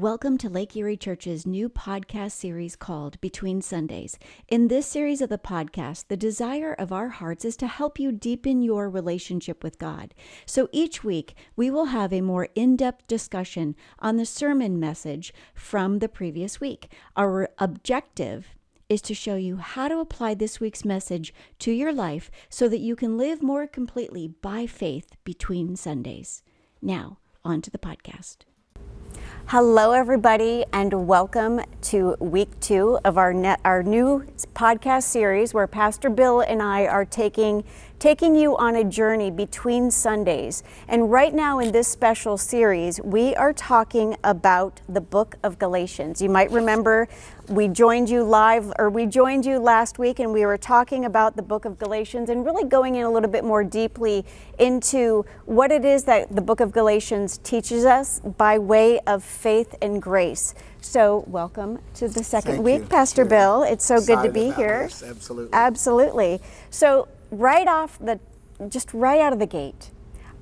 Welcome to Lake Erie Church's new podcast series called Between Sundays. In this series of the podcast, the desire of our hearts is to help you deepen your relationship with God. So each week, we will have a more in-depth discussion on the sermon message from the previous week. Our objective is to show you how to apply this week's message to your life so that you can live more completely by faith between Sundays. Now, on to the podcast. Hello, everybody, and welcome to week 2 of our new podcast series where Pastor Bill and I are taking you on a journey between Sundays. And right now in this special series, we are talking about the book of Galatians. You might remember we joined you last week, and we were talking about the book of Galatians and really going in a little bit more deeply into what it is that the book of Galatians teaches us by way of faith and grace. So welcome to the second week, Pastor Bill. It's so good to be here. This. Absolutely. Absolutely. So right out of the gate,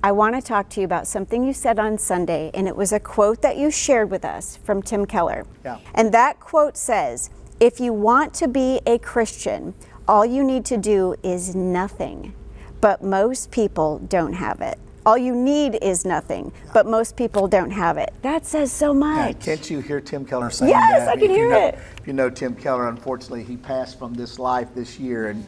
I want to talk to you about something you said on Sunday, and it was a quote that you shared with us from Tim Keller. Yeah. And that quote says, "If you want to be a Christian, all you need to do is nothing, but most people don't have it." All you need is nothing, but most people don't have it. That says so much. Yeah, can't you hear Tim Keller saying that? Yes, I can hear it. If you know Tim Keller, unfortunately, he passed from this life this year, and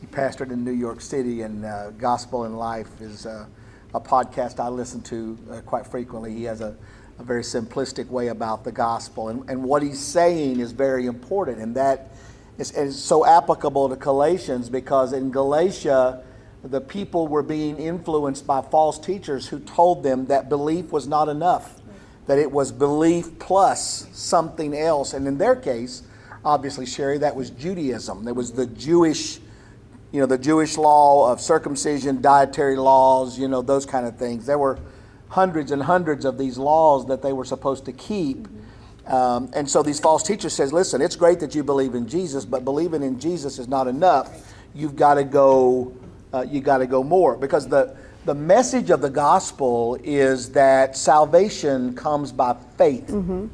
he pastored in New York City, and Gospel in Life is a podcast I listen to quite frequently. He has a very simplistic way about the gospel, and what he's saying is very important, and that is so applicable to Galatians, because in Galatia, the people were being influenced by false teachers who told them that belief was not enough, that it was belief plus something else. And in their case, obviously, Sherry, that was Judaism. There was the Jewish law of circumcision, dietary laws, those kind of things. There were hundreds and hundreds of these laws that they were supposed to keep. And so these false teachers says, listen, it's great that you believe in Jesus, but believing in Jesus is not enough. You've got to go more, because the message of the gospel is that salvation comes by faith. Mm-hmm.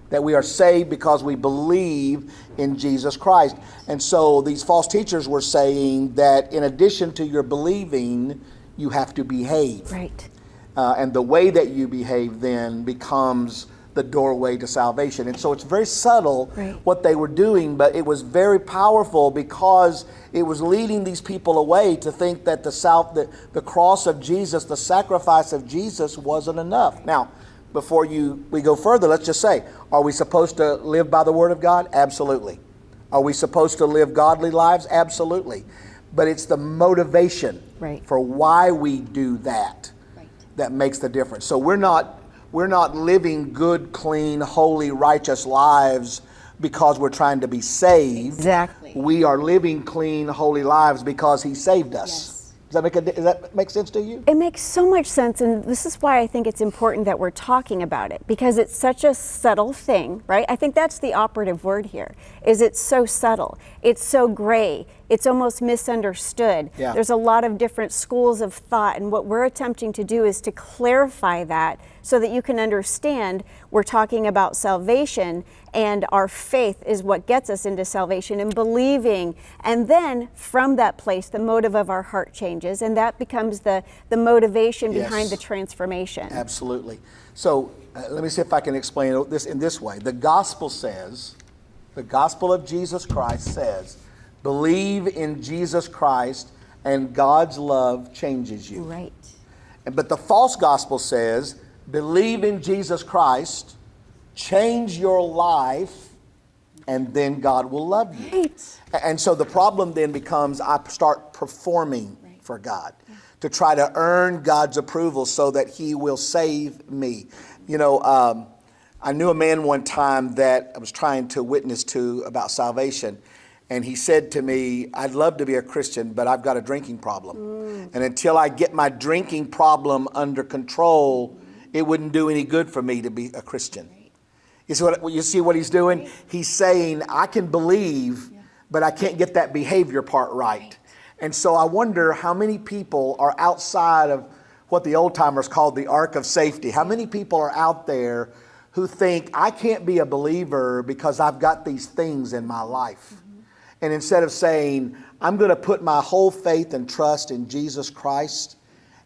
That we are saved because we believe in Jesus Christ. And so these false teachers were saying that in addition to your believing, you have to behave. Right. And the way that you behave then becomes the doorway to salvation. And so it's very subtle what they were doing, but it was very powerful because it was leading these people away to think that the cross of Jesus, the sacrifice of Jesus wasn't enough. Now, before we go further, let's just say, are we supposed to live by the Word of God? Absolutely. Are we supposed to live godly lives? Absolutely. But it's the motivation for why we do that that makes the difference. So we're not living good, clean, holy, righteous lives because we're trying to be saved. Exactly. We are living clean, holy lives because He saved us. Yes. Does that make sense to you? It makes so much sense, and this is why I think it's important that we're talking about it, because it's such a subtle thing, right? I think that's the operative word here, is it's so subtle. It's so gray. It's almost misunderstood. Yeah. There's a lot of different schools of thought, and what we're attempting to do is to clarify that so that you can understand we're talking about salvation, and our faith is what gets us into salvation and believing. And then from that place, the motive of our heart changes, and that becomes the motivation behind the transformation. Absolutely. So let me see if I can explain this in this way. The gospel of Jesus Christ says, believe in Jesus Christ and God's love changes you. Right. But the false gospel says, believe in Jesus Christ, change your life, and then God will love you. Right. And so the problem then becomes I start performing for God to try to earn God's approval so that He will save me. I knew a man one time that I was trying to witness to about salvation. And he said to me, I'd love to be a Christian, but I've got a drinking problem. And until I get my drinking problem under control, it wouldn't do any good for me to be a Christian. You see what he's doing? He's saying, I can believe, but I can't get that behavior part right. And so I wonder how many people are outside of what the old timers called the ark of safety. How many people are out there who think I can't be a believer because I've got these things in my life. And instead of saying, I'm going to put my whole faith and trust in Jesus Christ,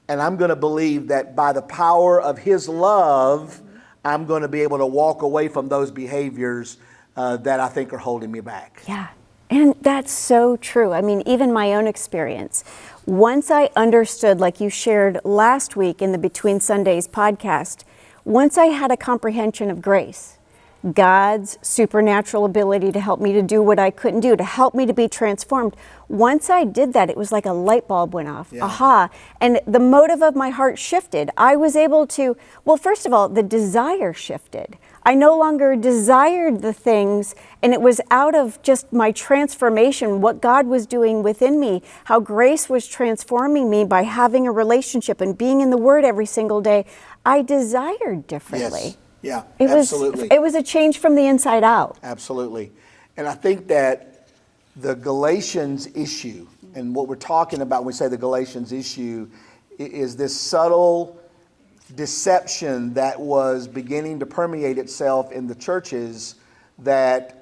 and I'm going to believe that by the power of His love, I'm going to be able to walk away from those behaviors that I think are holding me back. Yeah, and that's so true. I mean, even my own experience. Once I understood, like you shared last week in the Between Sundays podcast, once I had a comprehension of grace, God's supernatural ability to help me to do what I couldn't do, to help me to be transformed. Once I did that, it was like a light bulb went off. Yeah. Aha. And the motive of my heart shifted. I was able to, well, first of all, the desire shifted. I no longer desired the things, and it was out of just my transformation, what God was doing within me, how grace was transforming me by having a relationship and being in the Word every single day. I desired differently. Yes. Yeah, absolutely. It was a change from the inside out. Absolutely. And I think that the Galatians issue, and what we're talking about when we say the Galatians issue, is this subtle deception that was beginning to permeate itself in the churches that,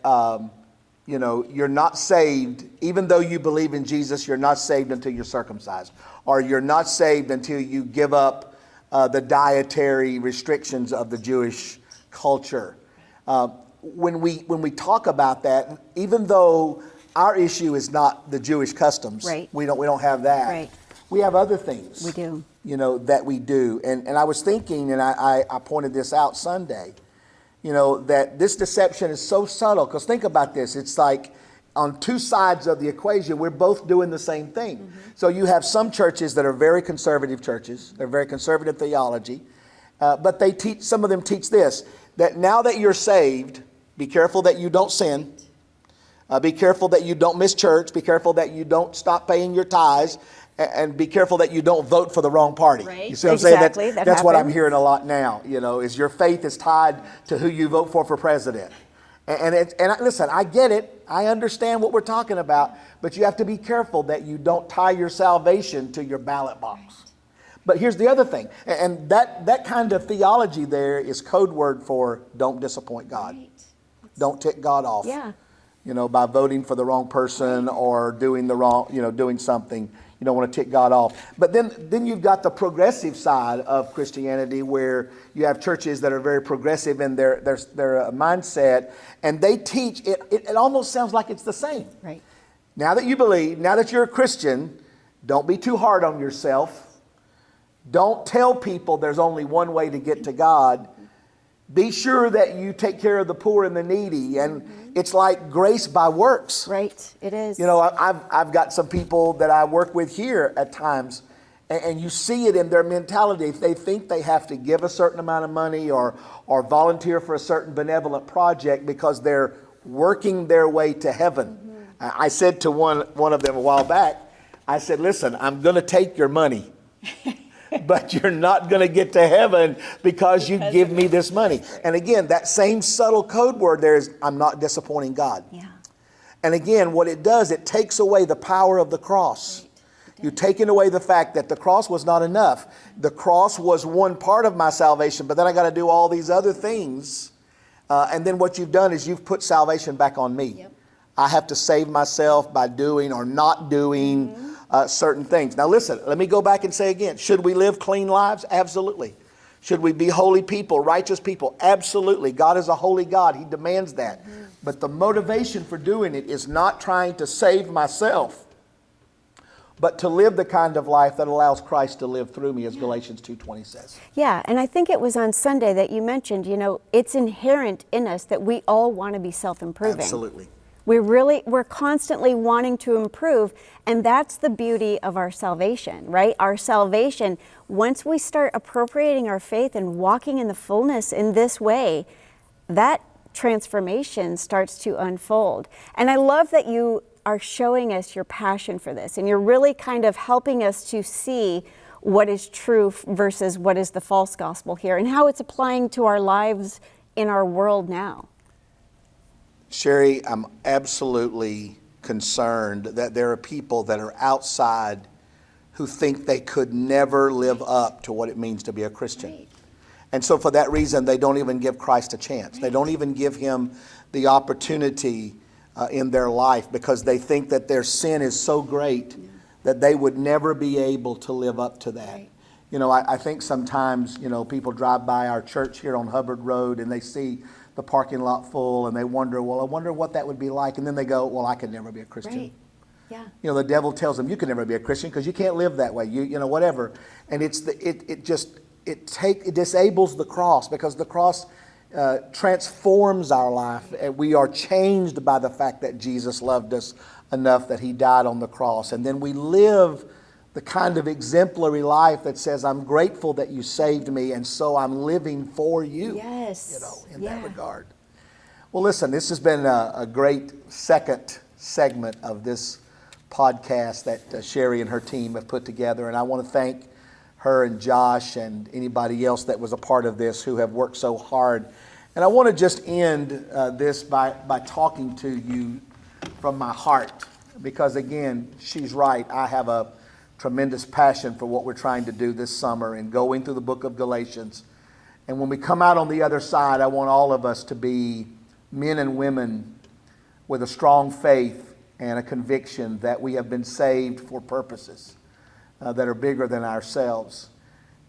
you're not saved, even though you believe in Jesus, you're not saved until you're circumcised, or you're not saved until you give up the dietary restrictions of the Jewish culture. When we talk about that, even though our issue is not the Jewish customs, right. we don't have that. Right. We have other things. We do. That we do. And I was thinking, and I pointed this out Sunday, that this deception is so subtle. Because think about this. It's like on two sides of the equation, we're both doing the same thing. Mm-hmm. So you have some churches that are very conservative churches. They're very conservative theology. But some of them teach this, that now that you're saved, be careful that you don't sin. Be careful that you don't miss church. Be careful that you don't stop paying your tithes. And be careful that you don't vote for the wrong party. Right. You see what Exactly. I'm saying? That's what I'm hearing a lot now. Is your faith is tied to who you vote for president. Listen, I get it. I understand what we're talking about. But you have to be careful that you don't tie your salvation to your ballot box. But here's the other thing. And that kind of theology there is code word for don't disappoint God. Right. Don't tick God off. Yeah. By voting for the wrong person or doing the wrong, doing something. You don't want to tick God off. But then you've got the progressive side of Christianity where you have churches that are very progressive in their mindset, and they teach, it almost sounds like it's the same. Right. Now that you believe, now that you're a Christian, don't be too hard on yourself. Don't tell people there's only one way to get to God. Be sure that you take care of the poor and the needy. And it's like grace by works. Right, it is. I've got some people that I work with here at times, and you see it in their mentality. If they think they have to give a certain amount of money or volunteer for a certain benevolent project because they're working their way to heaven. Mm-hmm. I said to one of them a while back, I said, listen, I'm going to take your money. But you're not going to get to heaven because you give me this money. And again, that same subtle code word there is, I'm not disappointing God. Yeah. And again, what it does, it takes away the power of the cross. Right. You're taking away the fact that the cross was not enough. The cross was one part of my salvation, but then I got to do all these other things. And then what you've done is you've put salvation back on me. Yep. I have to save myself by doing or not doing certain things. Now listen, let me go back and say again, should we live clean lives? Absolutely. Should we be holy people, righteous people? Absolutely. God is a holy God. He demands that. Mm-hmm. But the motivation for doing it is not trying to save myself, but to live the kind of life that allows Christ to live through me, as Galatians 2:20 says. Yeah, and I think it was on Sunday that you mentioned, it's inherent in us that we all want to be self-improving. Absolutely. We're constantly wanting to improve, and that's the beauty of our salvation, right? Our salvation, once we start appropriating our faith and walking in the fullness in this way, that transformation starts to unfold. And I love that you are showing us your passion for this, and you're really kind of helping us to see what is true versus what is the false gospel here, and how it's applying to our lives in our world now. Sherry, I'm absolutely concerned that there are people that are outside who think they could never live up to what it means to be a Christian. Right. And so for that reason, they don't even give Christ a chance. They don't even give him the opportunity in their life, because they think that their sin is so great that they would never be able to live up to that. Right. You know, I think sometimes, you know, people drive by our church here on Hubbard Road and they see the parking lot full and they wonder, well, I wonder what that would be like. And then they go, well, I could never be a Christian. Right. Yeah. You know, the devil tells them you can never be a Christian because you can't live that way. You know, whatever. And it disables the cross, because the cross transforms our life. And we are changed by the fact that Jesus loved us enough that he died on the cross. And then we live the kind of exemplary life that says, I'm grateful that you saved me, and so I'm living for you. Yes. You know, in that regard. Well, listen, this has been a great second segment of this podcast that Sherry and her team have put together. And I want to thank her and Josh and anybody else that was a part of this who have worked so hard. And I want to just end this by talking to you from my heart, because again, she's right. I have a tremendous passion for what we're trying to do this summer and going through the book of Galatians. And when we come out on the other side, I want all of us to be men and women with a strong faith and a conviction that we have been saved for purposes that are bigger than ourselves.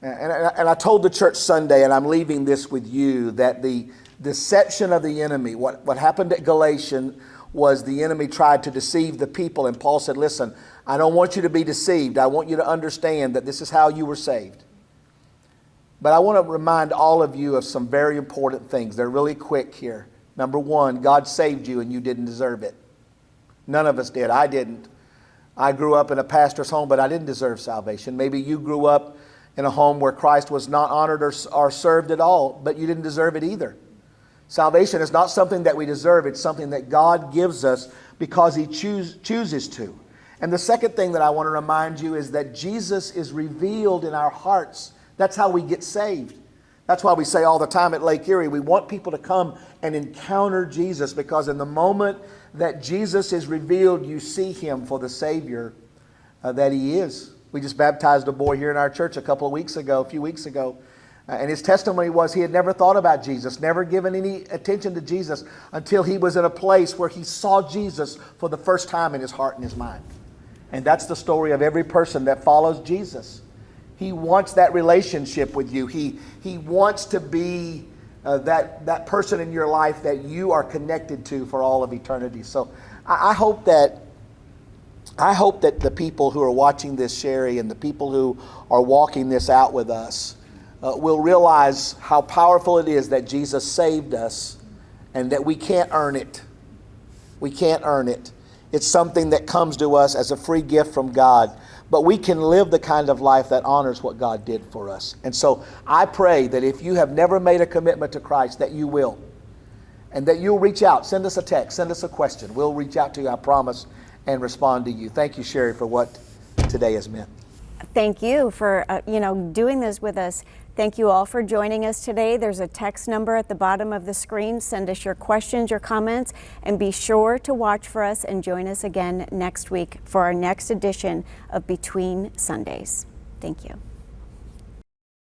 And I told the church Sunday, and I'm leaving this with you, that the deception of the enemy, what happened at Galatians was the enemy tried to deceive the people. And Paul said, listen, I don't want you to be deceived. I want you to understand that this is how you were saved. But I want to remind all of you of some very important things. They're really quick here. Number one, God saved you and you didn't deserve it. None of us did. I didn't. I grew up in a pastor's home, but I didn't deserve salvation. Maybe you grew up in a home where Christ was not honored or served at all, but you didn't deserve it either. Salvation is not something that we deserve. It's something that God gives us because he chooses to. And the second thing that I want to remind you is that Jesus is revealed in our hearts. That's how we get saved. That's why we say all the time at Lake Erie, we want people to come and encounter Jesus, because in the moment that Jesus is revealed, you see him for the Savior that he is. We just baptized a boy here in our church a few weeks ago. And his testimony was he had never thought about Jesus, never given any attention to Jesus until he was in a place where he saw Jesus for the first time in his heart and his mind. And that's the story of every person that follows Jesus. He wants that relationship with you. He wants to be that person in your life that you are connected to for all of eternity. So I hope that the people who are watching this, Sherry, and the people who are walking this out with us will realize how powerful it is that Jesus saved us and that we can't earn it. We can't earn it. It's something that comes to us as a free gift from God. But we can live the kind of life that honors what God did for us. And so I pray that if you have never made a commitment to Christ, that you will. And that you'll reach out. Send us a text. Send us a question. We'll reach out to you, I promise, and respond to you. Thank you, Sherry, for what today has meant. Thank you for doing this with us. Thank you all for joining us today. There's a text number at the bottom of the screen. Send us your questions, your comments, and be sure to watch for us and join us again next week for our next edition of Between Sundays. Thank you.